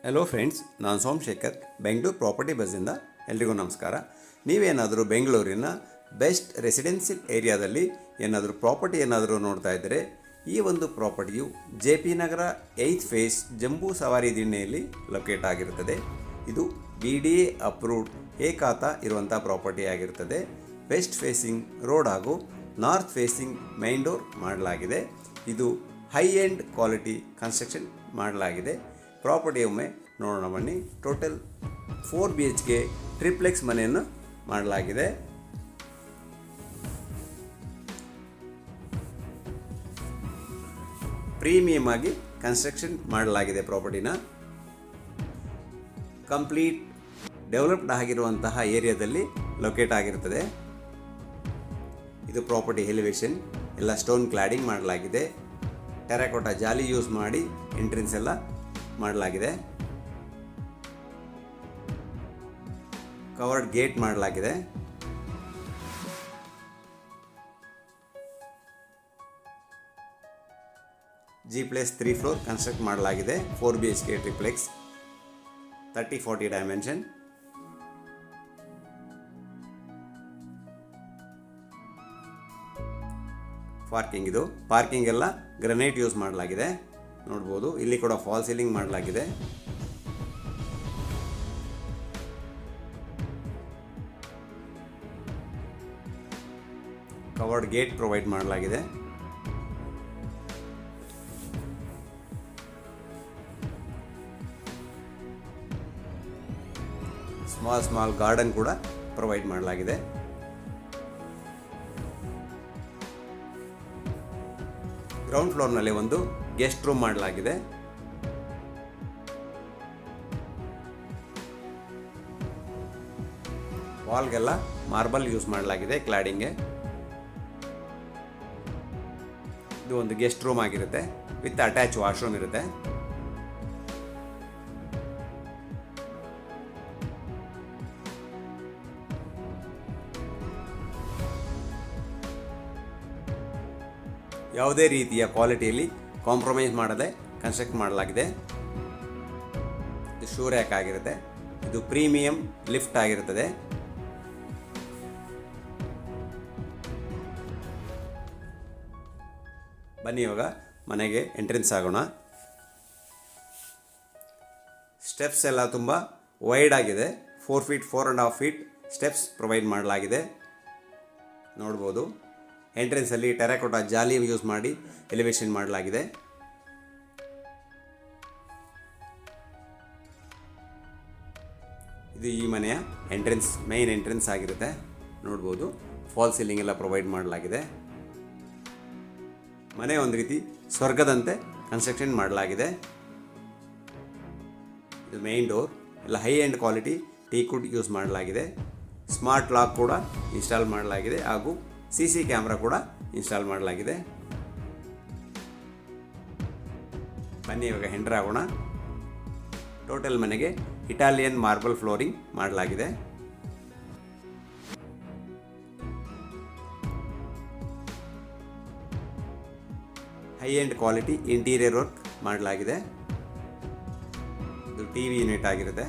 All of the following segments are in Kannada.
ಹಲೋ ಫ್ರೆಂಡ್ಸ್, ನಾನು ಸೋಮಶೇಖರ್, ಬೆಂಗಳೂರು ಪ್ರಾಪರ್ಟಿ ಬಸ್ಸಿಂದ. ಎಲ್ರಿಗೂ ನಮಸ್ಕಾರ. ನೀವೇನಾದರೂ ಬೆಂಗಳೂರಿನ ಬೆಸ್ಟ್ ರೆಸಿಡೆನ್ಷಿಯಲ್ ಏರಿಯಾದಲ್ಲಿ ಏನಾದರೂ ಪ್ರಾಪರ್ಟಿ ನೋಡ್ತಾ ಇದ್ದರೆ, ಈ ಒಂದು ಪ್ರಾಪರ್ಟಿಯು JP ನಗರ 8th ಫೇಸ್ ಜಂಬೂ ಸವಾರಿ ದಿಣ್ಣೆಯಲ್ಲಿ ಲೊಕೇಟ್ ಆಗಿರುತ್ತದೆ. ಇದು BDA ಅಪ್ರೂವ್ಡ್ ಏಕಾತ ಇರುವಂಥ ಪ್ರಾಪರ್ಟಿ ಆಗಿರುತ್ತದೆ. ವೆಸ್ಟ್ ಫೇಸಿಂಗ್ ರೋಡ್ ಹಾಗೂ ನಾರ್ತ್ ಫೇಸಿಂಗ್ ಮೈನ್ ಡೋರ್ ಮಾಡಲಾಗಿದೆ. ಇದು ಹೈ ಎಂಡ್ ಕ್ವಾಲಿಟಿ ಕನ್ಸ್ಟ್ರಕ್ಷನ್ ಮಾಡಲಾಗಿದೆ. ಪ್ರಾಪರ್ಟಿ ಒಮ್ಮೆ ನೋಡೋಣ ಬನ್ನಿ. ಟೋಟಲ್ 4 BHK ಟ್ರಿಪ್ಲೆಕ್ಸ್ ಮನೆಯನ್ನು ಮಾಡಲಾಗಿದೆ. ಪ್ರೀಮಿಯಂ ಆಗಿ ಕನ್ಸ್ಟ್ರಕ್ಷನ್ ಮಾಡಲಾಗಿದೆ. ಪ್ರಾಪರ್ಟಿನ ಕಂಪ್ಲೀಟ್ ಡೆವಲಪ್ಡ್ ಆಗಿರುವಂತಹ ಏರಿಯಾದಲ್ಲಿ ಲೊಕೇಟ್ ಆಗಿರುತ್ತದೆ. ಇದು ಪ್ರಾಪರ್ಟಿ ಎಲಿವೇಶನ್ ಎಲ್ಲ ಸ್ಟೋನ್ ಕ್ಲಾಡಿಂಗ್ ಮಾಡಲಾಗಿದೆ. ಟೆರಾಕೋಟಾ ಜಾಲಿ ಯೂಸ್ ಮಾಡಿ ಎಂಟ್ರೆನ್ಸ್ ಎಲ್ಲ ಮಾಡಲಾಗಿದೆ. ಕವರ್ಡ್ ಗೇಟ್ ಮಾಡಲಾಗಿದೆ. G+3 ಫ್ಲೋರ್ ಕನ್ಸ್ಟ್ರಕ್ಟ್ ಮಾಡಲಾಗಿದೆ. 4 BHK ಟ್ರಿಪ್ಲೆಕ್ಸ್ 30-40 ಡೈಮೆನ್ಷನ್. ಪಾರ್ಕಿಂಗ್, ಇದು ಪಾರ್ಕಿಂಗ್ ಎಲ್ಲ ಗ್ರನೈಟ್ ಯೂಸ್ ಮಾಡಲಾಗಿದೆ. ನೋಡ್ಬೋದು, ಇಲ್ಲಿ ಕೂಡ ಫಾಲ್ ಸೀಲಿಂಗ್ ಮಾಡಲಾಗಿದೆ. ಕವರ್ಡ್ ಗೇಟ್ ಪ್ರೊವೈಡ್ ಮಾಡಲಾಗಿದೆ. ಸ್ಮಾಲ್ ಗಾರ್ಡನ್ ಕೂಡ ಪ್ರೊವೈಡ್ ಮಾಡಲಾಗಿದೆ. ಗ್ರೌಂಡ್ ಫ್ಲೋರ್ನಲ್ಲಿ ಒಂದು ಗೆಸ್ಟ್ ರೂಮ್ ಮಾಡಲಾಗಿದೆ. ವಾಲ್ಗೆಲ್ಲ ಮಾರ್ಬಲ್ ಯೂಸ್ ಮಾಡಲಾಗಿದೆ ಕ್ಲಾಡಿಂಗ್ಗೆ. ಇದು ಒಂದು ಗೆಸ್ಟ್ ರೂಮ್ ಆಗಿರುತ್ತೆ, ವಿತ್ ಅಟ್ಯಾಚ್ ವಾಶ್ರೂಮ್ ಇರುತ್ತೆ. ಯಾವುದೇ ರೀತಿಯ ಕ್ವಾಲಿಟಿಯಲ್ಲಿ ಕಾಂಪ್ರಮೈಸ್ ಮಾಡದೆ ಕನ್ಸ್ಟ್ರಕ್ಟ್ ಮಾಡಲಾಗಿದೆ. ಇದು ಶೂ ರ್ಯಾಕ್ ಆಗಿರುತ್ತೆ. ಇದು ಪ್ರೀಮಿಯಂ ಲಿಫ್ಟ್ ಆಗಿರುತ್ತದೆ. ಬನ್ನಿ ಇವಾಗ ಮನೆಗೆ ಎಂಟ್ರೆನ್ಸ್ ಆಗೋಣ. ಸ್ಟೆಪ್ಸ್ ಎಲ್ಲ ತುಂಬ ವೈಡ್ ಆಗಿದೆ. 4 feet 4.5 feet ಸ್ಟೆಪ್ಸ್ ಪ್ರೊವೈಡ್ ಮಾಡಲಾಗಿದೆ. ನೋಡ್ಬೋದು, ಎಂಟ್ರೆನ್ಸಲ್ಲಿ ಟೆರಾಕೋಟಾ ಜಾಲಿ ಯೂಸ್ ಮಾಡಿ ಎಲಿವೇಶನ್ ಮಾಡಲಾಗಿದೆ. ಇದು ಈ ಮನೆಯ ಎಂಟ್ರೆನ್ಸ್, ಮೈನ್ ಎಂಟ್ರೆನ್ಸ್ ಆಗಿರುತ್ತೆ. ನೋಡ್ಬೋದು, ಫಾಲ್ ಸೀಲಿಂಗ್ ಎಲ್ಲ ಪ್ರೊವೈಡ್ ಮಾಡಲಾಗಿದೆ. ಮನೆ ಒಂದು ರೀತಿ ಸ್ವರ್ಗದಂತೆ ಕನ್ಸ್ಟ್ರಕ್ಷನ್ ಮಾಡಲಾಗಿದೆ. ಇದು ಮೈನ್ ಡೋರ್ ಎಲ್ಲ high end quality teakwood use ಮಾಡಲಾಗಿದೆ. ಸ್ಮಾರ್ಟ್ ಲಾಕ್ ಕೂಡ ಇನ್ಸ್ಟಾಲ್ ಮಾಡಲಾಗಿದೆ ಹಾಗೂ CC ಕ್ಯಾಮ್ರಾ ಕೂಡ ಇನ್ಸ್ಟಾಲ್ ಮಾಡಲಾಗಿದೆ. ಬನ್ನಿ ಇವಾಗ ಎಂಟರ್ ಆಗೋಣ. ಟೋಟಲ್ ಮನೆಗೆ ಇಟಾಲಿಯನ್ ಮಾರ್ಬಲ್ ಫ್ಲೋರಿಂಗ್ ಮಾಡಲಾಗಿದೆ. High end quality interior work ಮಾಡಲಾಗಿದೆ. ಇದು TV ಯೂನಿಟ್ ಆಗಿರುತ್ತೆ.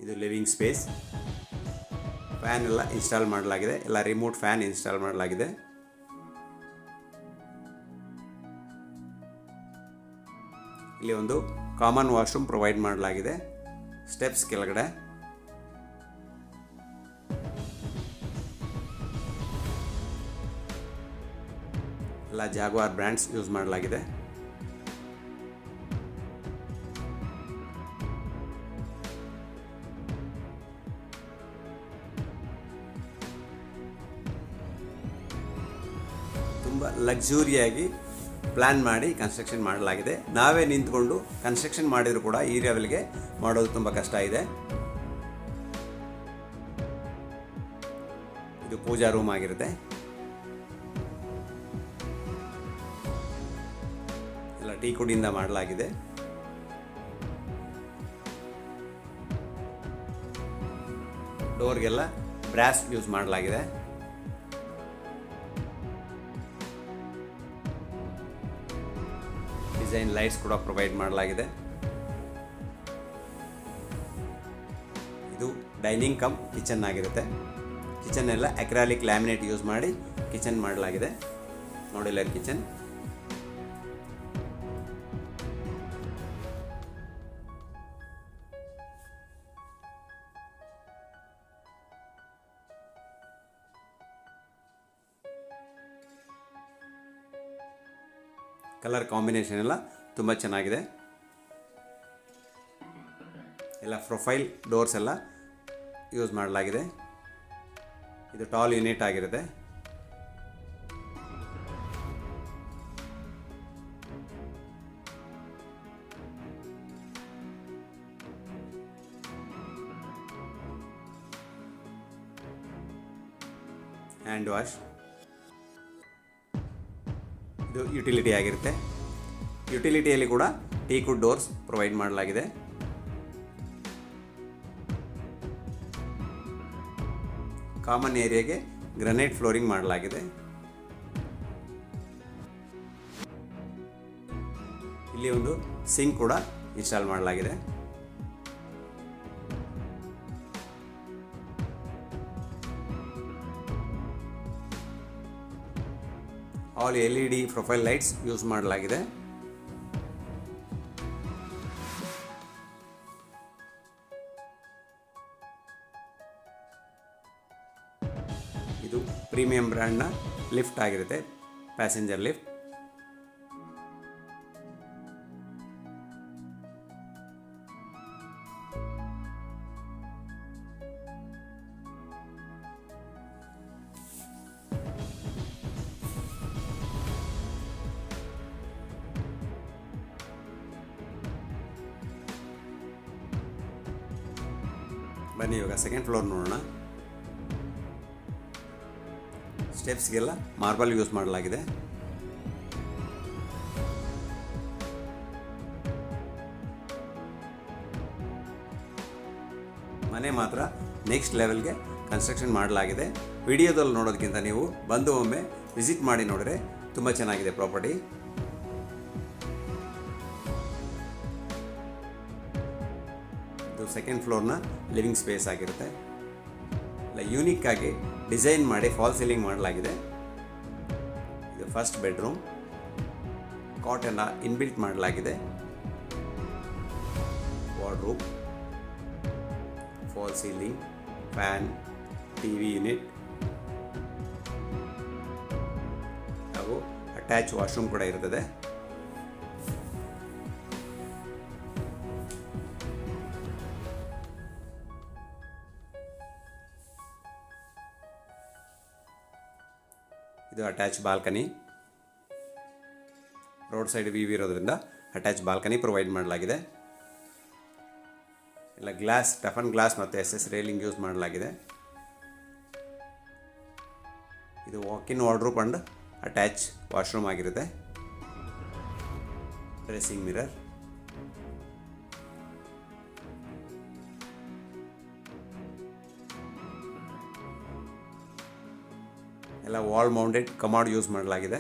ಇದು ಲಿವಿಂಗ್ ಸ್ಪೇಸ್. ಫ್ಯಾನ್ ಎಲ್ಲ ಇನ್ಸ್ಟಾಲ್ ಮಾಡಲಾಗಿದೆ. ಎಲ್ಲ ರಿಮೋಟ್ ಫ್ಯಾನ್ ಇನ್ಸ್ಟಾಲ್ ಮಾಡಲಾಗಿದೆ. ಇಲ್ಲಿ ಒಂದು ಕಾಮನ್ ವಾಶ್ರೂಮ್ ಪ್ರೊವೈಡ್ ಮಾಡಲಾಗಿದೆ. ಸ್ಟೆಪ್ಸ್ ಕೆಳಗಡೆ ಎಲ್ಲ ಜಾಗ್ವಾರ್ ಬ್ರ್ಯಾಂಡ್ಸ್ ಯೂಸ್ ಮಾಡಲಾಗಿದೆ. ತುಂಬ ಲಕ್ಸುರಿಯಾಗಿ ಪ್ಲ್ಯಾನ್ ಮಾಡಿ ಕನ್ಸ್ಟ್ರಕ್ಷನ್ ಮಾಡಲಾಗಿದೆ. ನಾವೇ ನಿಂತ್ಕೊಂಡು ಕನ್ಸ್ಟ್ರಕ್ಷನ್ ಮಾಡಿದರೂ ಕೂಡ ಈ ಲೆವೆಲ್ಗೆ ಮಾಡೋದು ತುಂಬ ಕಷ್ಟ ಇದೆ. ಇದು ಪೂಜಾ ರೂಮ್ ಆಗಿರುತ್ತೆ. ಎಲ್ಲ ಟೀಕುಡಿಯಿಂದ ಮಾಡಲಾಗಿದೆ. ಡೋರ್ಗೆಲ್ಲ ಬ್ರಾಸ್ ಯೂಸ್ ಮಾಡಲಾಗಿದೆ. ಡಿಸೈನ್ ಲೈಟ್ಸ್ ಕೂಡ ಪ್ರೊವೈಡ್ ಮಾಡಲಾಗಿದೆ. ಇದು ಡೈನಿಂಗ್ ಕಮ್ ಕಿಚನ್ ಆಗಿರುತ್ತೆ. ಕಿಚನ್ ಎಲ್ಲ ಅಕ್ರಾಲಿಕ್ ಲ್ಯಾಮಿನೇಟ್ ಯೂಸ್ ಮಾಡಿ ಕಿಚನ್ ಮಾಡಲಾಗಿದೆ. Modular kitchen. ಕಲರ್ ಕಾಂಬಿನೇಷನ್ ಎಲ್ಲ ತುಂಬ ಚೆನ್ನಾಗಿದೆ. ಎಲ್ಲ ಪ್ರೊಫೈಲ್ ಡೋರ್ಸ್ ಎಲ್ಲ ಯೂಸ್ ಮಾಡಲಾಗಿದೆ. ಇದು ಟಾಲ್ ಯೂನಿಟ್ ಆಗಿರುತ್ತೆ. Hand wash. ಇದು ಯುಟಿಲಿಟಿ ಆಗಿರುತ್ತೆ. ಯುಟಿಲಿಟಿಯಲ್ಲಿ ಕೂಡ ಟೀಕ್ವುಡ್ ಡೋರ್ಸ್ ಪ್ರೊವೈಡ್ ಮಾಡಲಾಗಿದೆ. ಕಾಮನ್ ಏರಿಯಾಗೆ ಗ್ರನೈಟ್ ಫ್ಲೋರಿಂಗ್ ಮಾಡಲಾಗಿದೆ. ಇಲ್ಲಿ ಒಂದು ಸಿಂಕ್ ಕೂಡ ಇನ್ಸ್ಟಾಲ್ ಮಾಡಲಾಗಿದೆ. All LED profile lights use ಮಾಡಲಾಗಿದೆ. ಇದು ಪ್ರೀಮಿಯಂ ಬ್ರ್ಯಾಂಡ್ನ ಲಿಫ್ಟ್ ಆಗಿರುತ್ತೆ, ಪ್ಯಾಸೆಂಜರ್ ಲಿಫ್ಟ್. ಬನ್ನಿ ಇವಾಗ ಸೆಕೆಂಡ್ ಫ್ಲೋರ್ ನೋಡೋಣ. ಸ್ಟೆಪ್ಸ್ಗೆಲ್ಲ ಮಾರ್ಬಲ್ ಯೂಸ್ ಮಾಡಲಾಗಿದೆ. ಮನೆ ಮಾತ್ರ ನೆಕ್ಸ್ಟ್ ಲೆವೆಲ್ಗೆ ಕನ್ಸ್ಟ್ರಕ್ಷನ್ ಮಾಡಲಾಗಿದೆ. ವಿಡಿಯೋದಲ್ಲಿ ನೋಡೋದಕ್ಕಿಂತ ನೀವು ಬಂದು ಒಮ್ಮೆ ವಿಸಿಟ್ ಮಾಡಿ ನೋಡಿದ್ರೆ ತುಂಬ ಚೆನ್ನಾಗಿದೆ ಪ್ರಾಪರ್ಟಿ. ಇದು ಸೆಕೆಂಡ್ ಫ್ಲೋರ್ನ ಲಿವಿಂಗ್ ಸ್ಪೇಸ್ ಆಗಿರುತ್ತೆ. ಇಲ್ಲ ಯೂನಿಕ್ ಆಗಿ ಡಿಸೈನ್ ಮಾಡಿ ಫಾಲ್ ಸೀಲಿಂಗ್ ಮಾಡಲಾಗಿದೆ. ಇದು ಫಸ್ಟ್ ಬೆಡ್ರೂಮ್. ಕಾಟ್ ಎಲ್ಲ ಇನ್ಬಿಲ್ಟ್ ಮಾಡಲಾಗಿದೆ. Wardrobe, false ceiling, fan, TV unit ಹಾಗೂ ಅಟ್ಯಾಚ್ ವಾಶ್ರೂಮ್ ಕೂಡ ಇರುತ್ತದೆ. ಇದು attach balcony. Road side view ಇರೋದ್ರಿಂದ ಅಟ್ಯಾಚ್ ಬಾಲ್ಕನಿ ಪ್ರೊವೈಡ್ ಮಾಡಲಾಗಿದೆ. ಇಲ್ಲ ಗ್ಲಾಸ್, ಟಫನ್ ಗ್ಲಾಸ್ ಮತ್ತು SS ರೈಲಿಂಗ್ ಯೂಸ್ ಮಾಡಲಾಗಿದೆ. ಇದು walk in wardrobe and attach washroom ಆಗಿರುತ್ತೆ. Dressing mirror. ಎಲ್ಲ ವಾಲ್ ಮೌಂಟೆಡ್ ಕಮಾಡ್ ಯೂಸ್ ಮಾಡಲಾಗಿದೆ.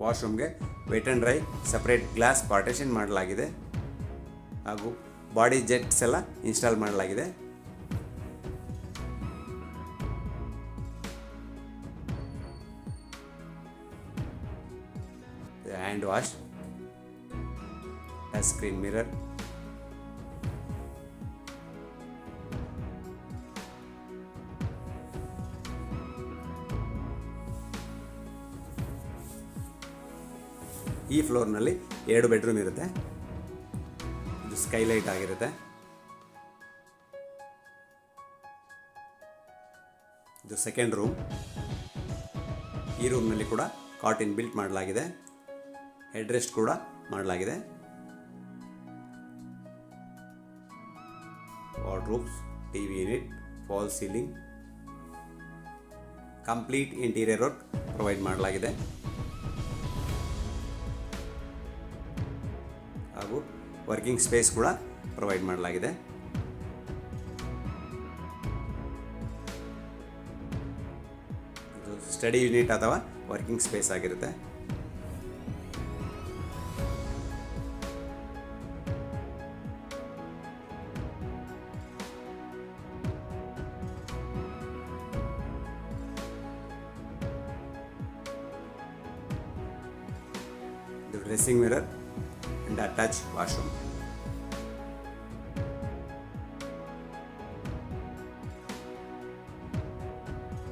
ವಾಶ್ರೂಮ್ಗೆ wet and dry separate glass partition ಮಾಡಲಾಗಿದೆ ಹಾಗೂ ಬಾಡಿ ಜೆಟ್ಸ್ ಎಲ್ಲ ಇನ್ಸ್ಟಾಲ್ ಮಾಡಲಾಗಿದೆ. Hand wash, touch screen mirror, ಈ ಫ್ಲೋರ್ನಲ್ಲಿ 2 ಬೆಡ್ರೂಮ್ ಇರುತ್ತೆ. ಇದು ಸ್ಕೈಲೈಟ್ ಆಗಿರುತ್ತೆ. ಇದು ಸೆಕೆಂಡ್ ರೂಮ್. ಈ ರೂಮ್ನಲ್ಲಿ ಕೂಡ ಕಾಟ್ ಇನ್ ಬಿಲ್ಟ್ ಮಾಡಲಾಗಿದೆ. ಹೆಡ್ ರೆಸ್ಟ್ ಕೂಡ ಮಾಡಲಾಗಿದೆ. Wardrobes, TV unit, fall ceiling, complete interior work provide ಮಾಡಲಾಗಿದೆ ಹಾಗೂ ವರ್ಕಿಂಗ್ ಸ್ಪೇಸ್ ಕೂಡ ಪ್ರೊವೈಡ್ ಮಾಡಲಾಗಿದೆ. ಸ್ಟಡಿ ಯೂನಿಟ್ ಅಥವಾ ವರ್ಕಿಂಗ್ ಸ್ಪೇಸ್ ಆಗಿರುತ್ತೆ. The dressing mirror and attached washroom.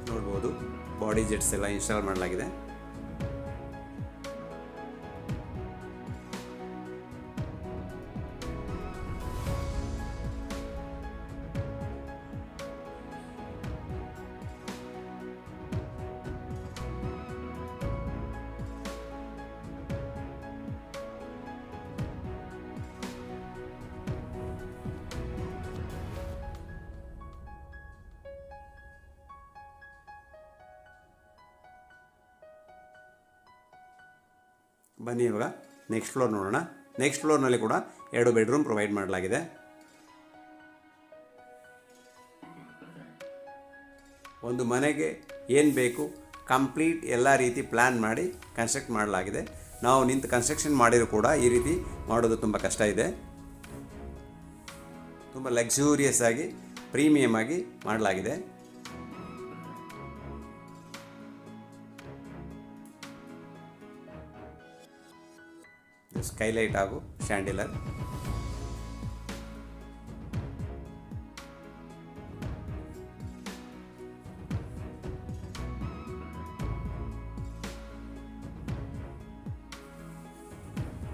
ನೋಡ್ಬೋದು ಬಾಡಿ ಜೆಟ್ಸ್ ಎಲ್ಲ ಇನ್ಸ್ಟಾಲ್ ಮಾಡಲಾಗಿದೆ. ಬನ್ನಿ ಇವಾಗ ನೆಕ್ಸ್ಟ್ ಫ್ಲೋರ್ ನೋಡೋಣ. ನೆಕ್ಸ್ಟ್ ಫ್ಲೋರ್ನಲ್ಲಿ ಕೂಡ 2 ಬೆಡ್ರೂಮ್ ಪ್ರೊವೈಡ್ ಮಾಡಲಾಗಿದೆ. ಒಂದು ಮನೆಗೆ ಏನು ಬೇಕು ಕಂಪ್ಲೀಟ್ ಎಲ್ಲ ರೀತಿ ಪ್ಲ್ಯಾನ್ ಮಾಡಿ ಕನ್ಸ್ಟ್ರಕ್ಟ್ ಮಾಡಲಾಗಿದೆ. ನಾವು ನಿಂತು ಕನ್ಸ್ಟ್ರಕ್ಷನ್ ಮಾಡಿದರೂ ಕೂಡ ಈ ರೀತಿ ಮಾಡೋದು ತುಂಬ ಕಷ್ಟ ಇದೆ. ತುಂಬ ಲಕ್ಸುರಿಯಸ್ ಆಗಿ ಪ್ರೀಮಿಯಮ್ ಆಗಿ ಮಾಡಲಾಗಿದೆ. ಸ್ಕೈಲೈಟ್ ಹಾಗೂ ಶ್ಯಾಂಡಿಲರ್.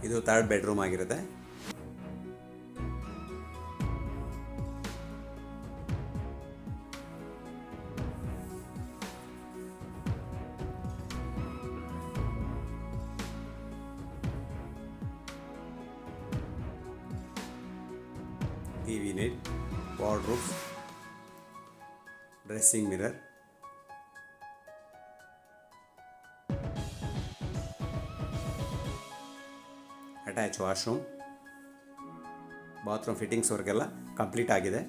ಇದು 3rd ಬೆಡ್ರೂಮ್ ಆಗಿರುತ್ತೆ. TV unit, wardrobe, dressing mirror, attached washroom, bathroom fittings ವರ್ಗೆಲ್ಲ ಕಂಪ್ಲೀಟ್ ಆಗಿದೆ.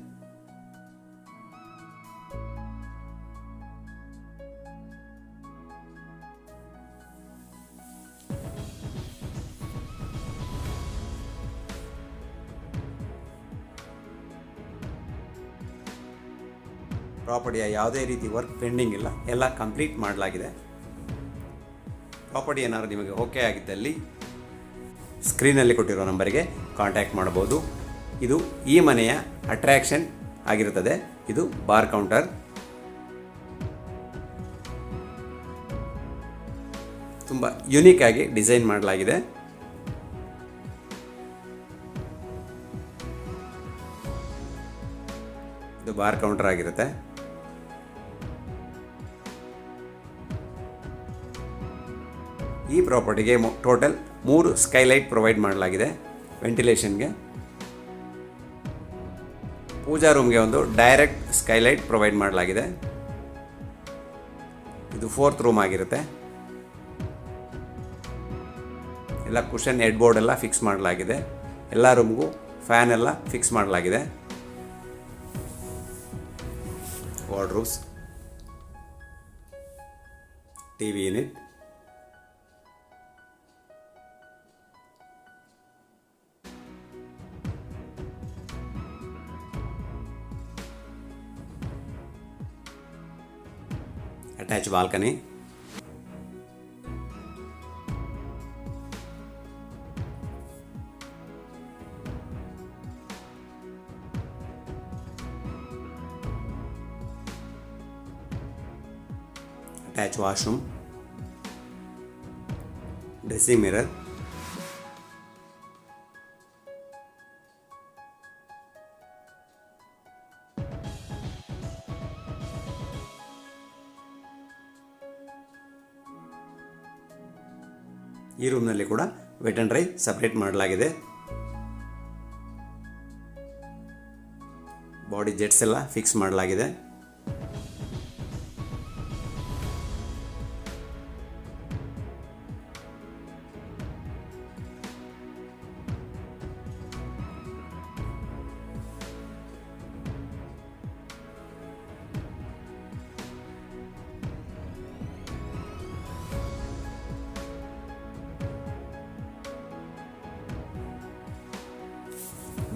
ಪ್ರಾಪರ್ಟಿಯ ಯಾವುದೇ ರೀತಿ ವರ್ಕ್ ಪೆಂಡಿಂಗ್ ಇಲ್ಲ, ಎಲ್ಲ ಕಂಪ್ಲೀಟ್ ಮಾಡಲಾಗಿದೆ. ಪ್ರಾಪರ್ಟಿ ಏನಾದರೂ ನಿಮಗೆ ಓಕೆ ಆಗಿದ್ದಲ್ಲಿ ಸ್ಕ್ರೀನಲ್ಲಿ ಕೊಟ್ಟಿರೋ ನಂಬರಿಗೆ ಕಾಂಟ್ಯಾಕ್ಟ್ ಮಾಡಬಹುದು. ಇದು ಈ ಮನೆಯ ಅಟ್ರಾಕ್ಷನ್ ಆಗಿರುತ್ತದೆ. ಇದು ಬಾರ್ ಕೌಂಟರ್. ತುಂಬ ಯುನೀಕ್ ಆಗಿ ಡಿಸೈನ್ ಮಾಡಲಾಗಿದೆ. ಇದು ಬಾರ್ ಕೌಂಟರ್ ಆಗಿರುತ್ತೆ. ಈ ಪ್ರಾಪರ್ಟಿಗೆ ಟೋಟಲ್ 3 ಸ್ಕೈಲೈಟ್ ಪ್ರೊವೈಡ್ ಮಾಡಲಾಗಿದೆ ವೆಂಟಿಲೇಷನ್ಗೆ. ಪೂಜಾ ರೂಮ್ಗೆ ಒಂದು ಡೈರೆಕ್ಟ್ ಸ್ಕೈಲೈಟ್ ಪ್ರೊವೈಡ್ ಮಾಡಲಾಗಿದೆ. ಇದು 4th ರೂಮ್ ಆಗಿರುತ್ತೆ. ಎಲ್ಲ ಕುಷನ್ ಹೆಡ್ ಬೋರ್ಡ್ ಎಲ್ಲ ಫಿಕ್ಸ್ ಮಾಡಲಾಗಿದೆ. ಎಲ್ಲ ರೂಮ್ಗೂ ಫ್ಯಾನ್ ಎಲ್ಲ ಫಿಕ್ಸ್ ಮಾಡಲಾಗಿದೆ. Wardrobes, TV unit, attached balcony, attached washroom, dressing mirror, ಈ ರೂಮ್ನಲ್ಲಿ ಕೂಡ ವೆಟ್ ಆ್ಯಂಡ್ ಡ್ರೈ ಸಪ್ರೇಟ್ ಮಾಡಲಾಗಿದೆ. ಬಾಡಿ ಜೆಟ್ಸ್ ಎಲ್ಲ ಫಿಕ್ಸ್ ಮಾಡಲಾಗಿದೆ.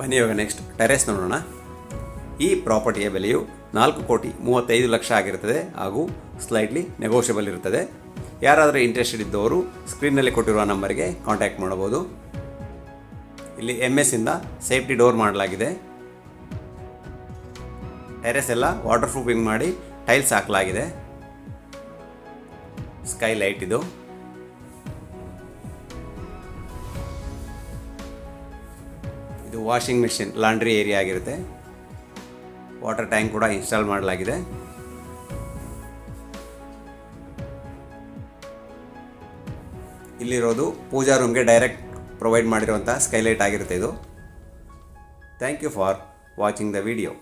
ಬನ್ನಿ ಇವಾಗ ನೆಕ್ಸ್ಟ್ ಟೆರೆಸ್ ನೋಡೋಣ. ಈ ಪ್ರಾಪರ್ಟಿಯ ಬೆಲೆಯು 4,35,00,000 ಆಗಿರುತ್ತದೆ ಹಾಗೂ ಸ್ಲೈಟ್ಲಿ ನೆಗೋಷಿಯಬಲ್ ಇರುತ್ತದೆ. ಯಾರಾದರೂ ಇಂಟ್ರೆಸ್ಟೆಡ್ ಇದ್ದವರು ಸ್ಕ್ರೀನ್ನಲ್ಲಿ ಕೊಟ್ಟಿರುವ ನಂಬರ್ಗೆ ಕಾಂಟ್ಯಾಕ್ಟ್ ಮಾಡಬಹುದು. ಇಲ್ಲಿ MS ಇಂದ ಸೇಫ್ಟಿ ಡೋರ್ ಮಾಡಲಾಗಿದೆ. ಟೆರೆಸ್ ಎಲ್ಲ ವಾಟರ್ ಪ್ರೂಫಿಂಗ್ ಮಾಡಿ ಟೈಲ್ಸ್ ಹಾಕಲಾಗಿದೆ. ಸ್ಕೈ ಲೈಟ್ ಇದು. ಇದು ವಾಷಿಂಗ್ ಮೆಷಿನ್ ಲಾಂಡ್ರಿ ಏರಿಯಾ ಆಗಿರುತ್ತೆ. ವಾಟರ್ ಟ್ಯಾಂಕ್ ಕೂಡ ಇನ್ಸ್ಟಾಲ್ ಮಾಡಲಾಗಿದೆ. ಇಲ್ಲಿರೋದು ಪೂಜಾ ರೂಮ್ಗೆ ಡೈರೆಕ್ಟ್ ಪ್ರೊವೈಡ್ ಮಾಡಿರುವಂಥ ಸ್ಕೈಲೈಟ್ ಆಗಿರುತ್ತೆ ಇದು. Thank you for watching the video.